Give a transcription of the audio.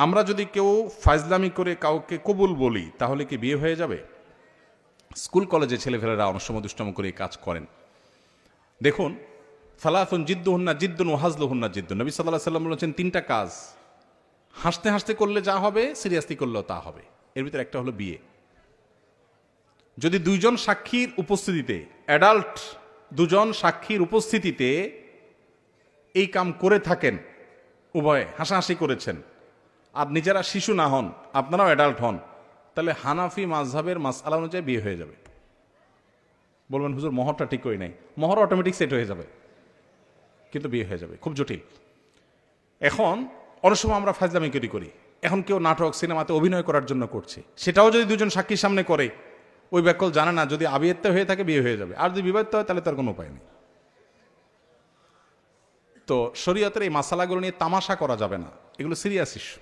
আমরা যদি কেউ ফাজলামি করে কাউকে কবুল বলি তাহলে কি বিয়ে হয়ে যাবে? স্কুল কলেজে ছেলেফেলেরা অনেক সময় দুষ্টম করে কাজ করেন। দেখুন, ফালাফুন জিদ্দুহুন্না জিদ্দুন ওয়াহাজলুহুন্না জিদ্দুন, নবী সাল্লাল্লাহু আলাইহি ওয়াসাল্লাম বলেছেন তিনটা কাজ হাসতে হাসতে করলে যা হবে সিরিয়াসলি করলেও তা হবে। এর ভিতরে একটা হলো বিয়ে। যদি দুইজন সাক্ষীর উপস্থিতিতে, অ্যাডাল্ট দুজন সাক্ষীর উপস্থিতিতে এই কাম করে থাকেন, উভয়ে হাসাহাসি করেছেন, আর নিজেরা শিশু না হন, আপনারাও অ্যাডাল্ট হন, তাহলে হানাফি মাযহাবের মাসআলা অনুযায়ী বিয়ে হয়ে যাবে। বলবেন হুজুর মোহরটা ঠিক করি নাই, মোহর অটোমেটিক সেট হয়ে যাবে, কিন্তু বিয়ে হয়ে যাবে। খুব জটিল। এখন অনেক সময় আমরা ফাজলামি করি, এখন কেউ নাটক সিনেমাতে অভিনয় করার জন্য করছে, সেটাও যদি দুজন সাক্ষীর সামনে করে, ওই ব্যাকল জানে না, যদি আবিয়াত্ত হয়ে থাকে বিয়ে হয়ে যাবে, আর যদি বিবাহিত হয় তাহলে তার কোনো উপায় নেই। তো শরীয়তের এই মাসালাগুলো নিয়ে তামাশা করা যাবে না, এগুলো সিরিয়াস ইস্যু।